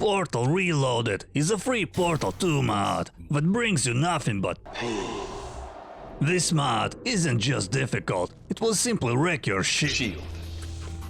Portal Reloaded is a free Portal 2 mod that brings you nothing but pain. This mod isn't just difficult, it will simply wreck your shield.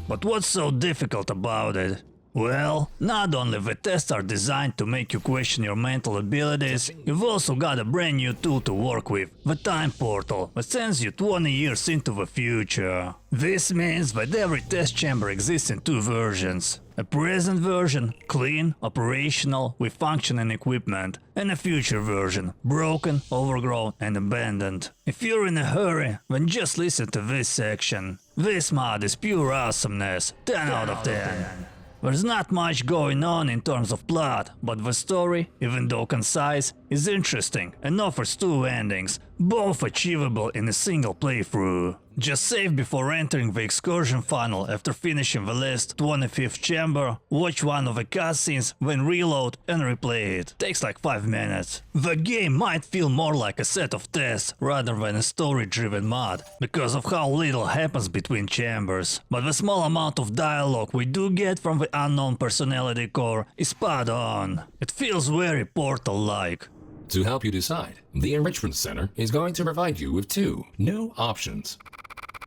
But what's so difficult about it? Well, not only the tests are designed to make you question your mental abilities, you've also got a brand new tool to work with, the Time Portal, that sends you 20 years into the future. This means that every test chamber exists in two versions. A present version, clean, operational, with functioning equipment, and a future version, broken, overgrown and abandoned. If you're in a hurry, then just listen to this section. This mod is pure awesomeness, 10 out of 10. There's not much going on in terms of plot, but the story, even though concise, is interesting and offers two endings, both achievable in a single playthrough. Just save before entering the excursion funnel after finishing the last 25th chamber, watch one of the cutscenes, then reload and replay it. Takes like 5 minutes. The game might feel more like a set of tests rather than a story-driven mod, because of how little happens between chambers. But the small amount of dialogue we do get from the unknown personality core is spot on. It feels very Portal-like. To help you decide, the Enrichment Center is going to provide you with two new options.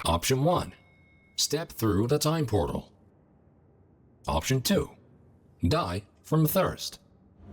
Option 1. Step through the time portal. Option 2. Die from thirst.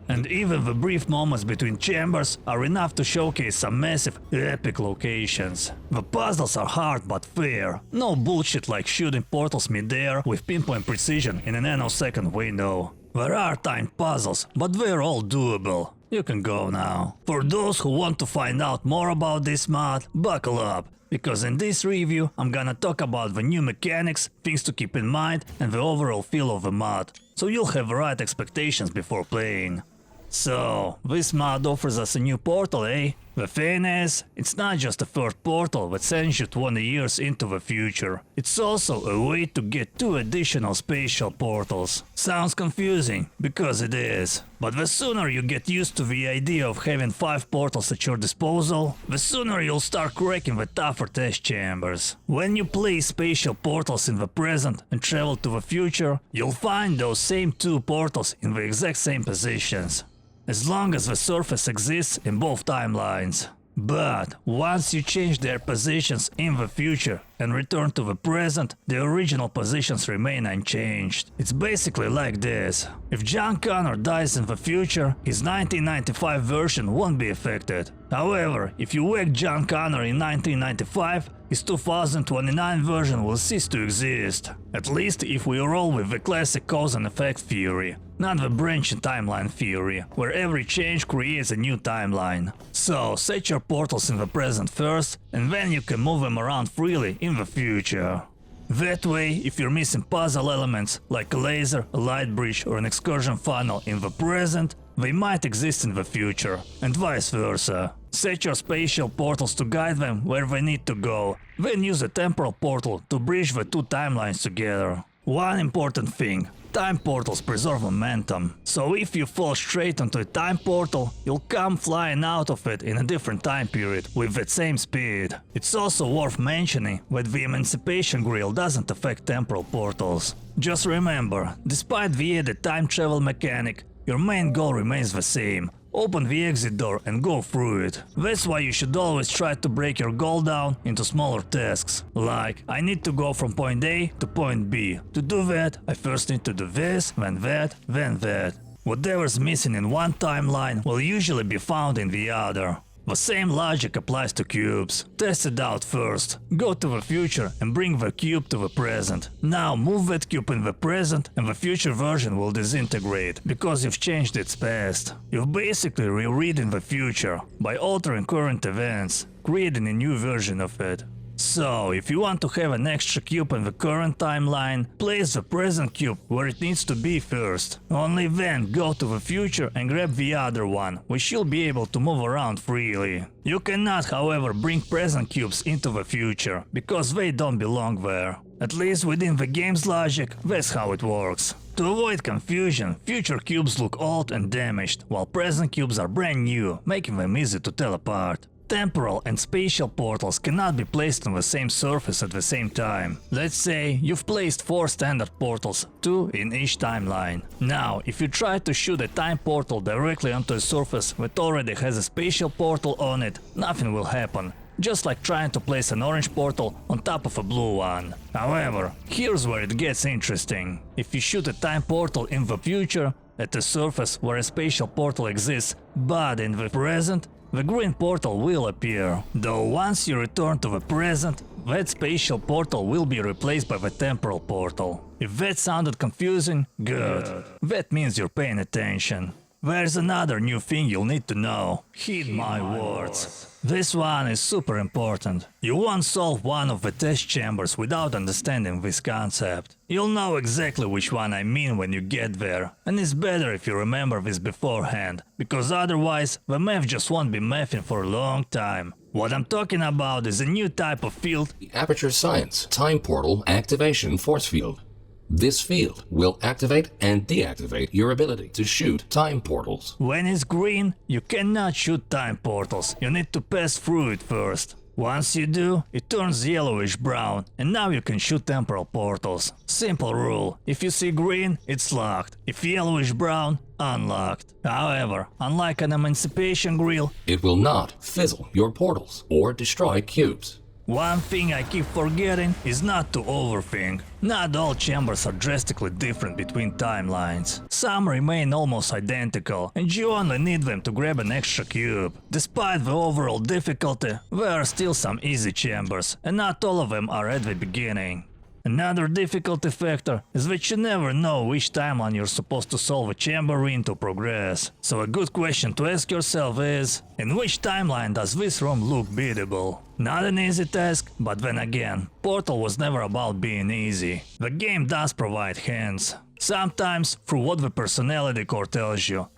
And even the brief moments between chambers are enough to showcase some massive, epic locations. The puzzles are hard but fair. No bullshit like shooting portals mid-air with pinpoint precision in an nanosecond window. There are timed puzzles, but they're all doable. You can go now. For those who want to find out more about this mod, buckle up, because in this review I'm gonna talk about the new mechanics, things to keep in mind and the overall feel of the mod, so you'll have the right expectations before playing. So, this mod offers us a new portal, eh? The thing is, it's not just a third portal that sends you 20 years into the future. It's also a way to get 2 additional spatial portals. Sounds confusing, because it is. But the sooner you get used to the idea of having 5 portals at your disposal, the sooner you'll start cracking the tougher test chambers. When you place spatial portals in the present and travel to the future, you'll find those same 2 portals in the exact same positions, as long as the surface exists in both timelines. But once you change their positions in the future and return to the present, the original positions remain unchanged. It's basically like this. If John Connor dies in the future, his 1995 version won't be affected. However, if you wake John Connor in 1995, his 2029 version will cease to exist. At least if we roll with the classic cause and effect theory, not the branching timeline theory, where every change creates a new timeline. So set your portals in the present first, and then you can move them around freely in the future. That way, if you're missing puzzle elements like a laser, a light bridge or an excursion funnel in the present, they might exist in the future, and vice versa. Set your spatial portals to guide them where they need to go, then use a temporal portal to bridge the 2 timelines together. One important thing. Time portals preserve momentum, so if you fall straight onto a time portal, you'll come flying out of it in a different time period with that same speed. It's also worth mentioning that the Emancipation Grill doesn't affect temporal portals. Just remember, despite the added time travel mechanic, your main goal remains the same. Open the exit door and go through it. That's why you should always try to break your goal down into smaller tasks. Like, I need to go from point A to point B. To do that, I first need to do this, then that, then that. Whatever's missing in one timeline will usually be found in the other. The same logic applies to cubes. Test it out first. Go to the future and bring the cube to the present. Now move that cube in the present and the future version will disintegrate, because you've changed its past. You've basically rewritten the future by altering current events, creating a new version of it. So, if you want to have an extra cube in the current timeline, place the present cube where it needs to be first. Only then go to the future and grab the other one, which you'll be able to move around freely. You cannot, however, bring present cubes into the future, because they don't belong there. At least within the game's logic, that's how it works. To avoid confusion, future cubes look old and damaged, while present cubes are brand new, making them easy to tell apart. temporal and spatial portals cannot be placed on the same surface at the same time. Let's say you've placed 4 standard portals, 2 in each timeline. Now, if you try to shoot a time portal directly onto a surface that already has a spatial portal on it, nothing will happen. Just like trying to place an orange portal on top of a blue one. However, here's where it gets interesting. If you shoot a time portal in the future, at a surface where a spatial portal exists, but in the present, the green portal will appear. Though once you return to the present, that spatial portal will be replaced by the temporal portal. If that sounded confusing, good. That means you're paying attention. There's another new thing you'll need to know. Heed my words. This one is super important. You won't solve one of the test chambers without understanding this concept. You'll know exactly which one I mean when you get there, and it's better if you remember this beforehand, because otherwise the math just won't be mathing for a long time. What I'm talking about is a new type of field, The Aperture Science Time Portal Activation Force Field. This field will activate and deactivate your ability to shoot time portals. When it's green, you cannot shoot time portals, you need to pass through it first. Once you do, it turns yellowish brown, and now you can shoot temporal portals. Simple rule, if you see green, it's locked, if yellowish brown, unlocked. However, unlike an emancipation grill, It will not fizzle your portals or destroy cubes. one thing I keep forgetting is not to overthink. Not all chambers are drastically different between timelines. Some remain almost identical, and you only need them to grab an extra cube. Despite the overall difficulty, there are still some easy chambers, and not all of them are at the beginning. Another difficulty factor is that you never know which timeline you're supposed to solve a chamber in to progress. So a good question to ask yourself is, in which timeline does this room look beatable? Not an easy task, but then again, Portal was never about being easy. The game does provide hints, sometimes through what the personality core tells you.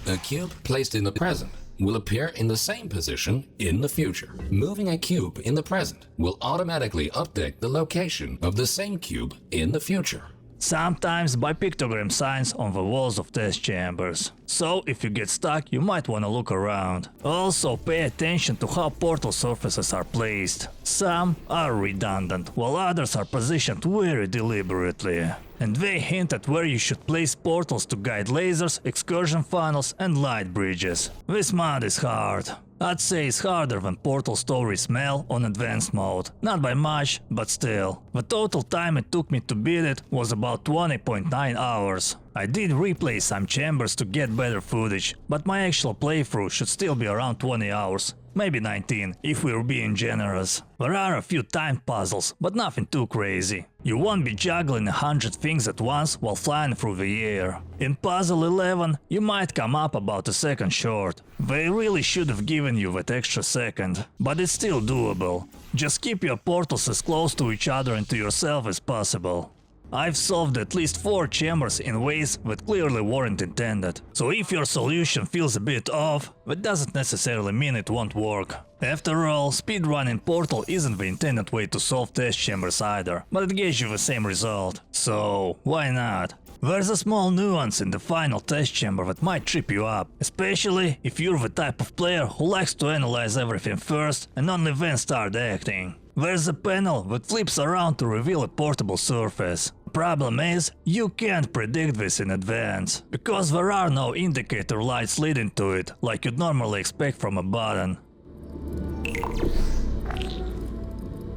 A cube placed in the present will appear in the same position in the future. Moving a cube in the present will automatically update the location of the same cube in the future. Sometimes by pictogram signs on the walls of test chambers. So if you get stuck, you might wanna look around. Also pay attention to how portal surfaces are placed. Some are redundant, while others are positioned very deliberately. And they hint at where you should place portals to guide lasers, excursion funnels and light bridges. This mod is hard. I'd say it's harder than Portal Story Smell on advanced mode. Not by much, but still. The total time it took me to beat it was about 20.9 hours. I did replay some chambers to get better footage, but my actual playthrough should still be around 20 hours. Maybe 19, if we're being generous. There are a few time puzzles, but nothing too crazy. You won't be juggling 100 things at once while flying through the air. In Puzzle 11, you might come up about a second short. They really should have given you that extra second, but it's still doable. Just keep your portals as close to each other and to yourself as possible. I've solved at least 4 chambers in ways that clearly weren't intended. So if your solution feels a bit off, that doesn't necessarily mean it won't work. After all, speedrunning Portal isn't the intended way to solve test chambers either, but it gives you the same result. So why not? There's a small nuance in the final test chamber that might trip you up, especially if you're the type of player who likes to analyze everything first and only then start acting. There's a panel that flips around to reveal a portable surface. Problem is, you can't predict this in advance, because there are no indicator lights leading to it, like you'd normally expect from a button.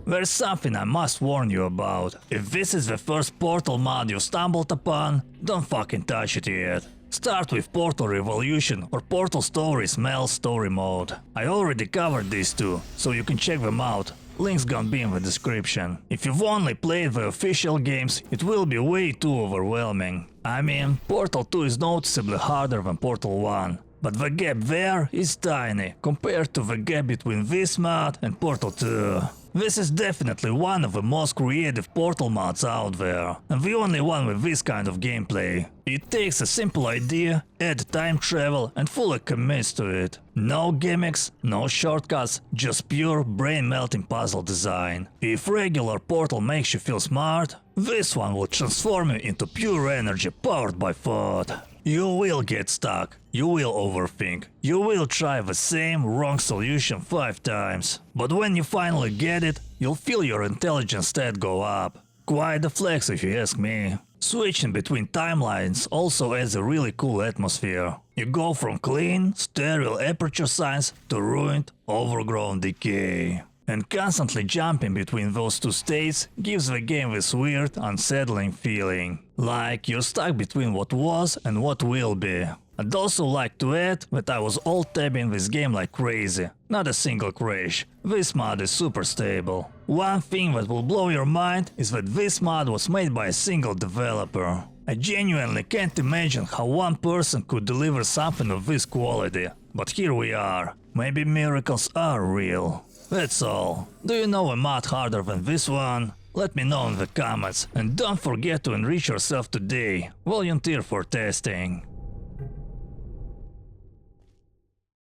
There's something I must warn you about. If this is the first Portal mod you stumbled upon, don't fucking touch it yet. Start with Portal Revolution or Portal Story Smell Story Mode. I already covered these two, so you can check them out. Link's gonna be in the description. If you've only played the official games, it will be way too overwhelming. I mean, Portal 2 is noticeably harder than Portal 1. But the gap there is tiny, compared to the gap between this mod and Portal 2. This is definitely one of the most creative Portal mods out there, and the only one with this kind of gameplay. It takes a simple idea, add time travel and fully commits to it. No gimmicks, no shortcuts, just pure brain-melting puzzle design. If regular Portal makes you feel smart, this one will transform you into pure energy powered by thought. You will get stuck, you will overthink, you will try the same wrong solution 5 times. But when you finally get it, you'll feel your intelligence stat go up. Quite the flex if you ask me. Switching between timelines also adds a really cool atmosphere. You go from clean, sterile aperture science to ruined, overgrown decay. And constantly jumping between those two states gives the game this weird, unsettling feeling. Like you're stuck between what was and what will be. I'd also like to add that I was alt-tabbing this game like crazy. Not a single crash. This mod is super stable. One thing that will blow your mind is that this mod was made by a single developer. I genuinely can't imagine how one person could deliver something of this quality. But here we are. Maybe miracles are real. That's all. Do you know a mod harder than this one? Let me know in the comments, and don't forget to enrich yourself today. Volunteer for testing.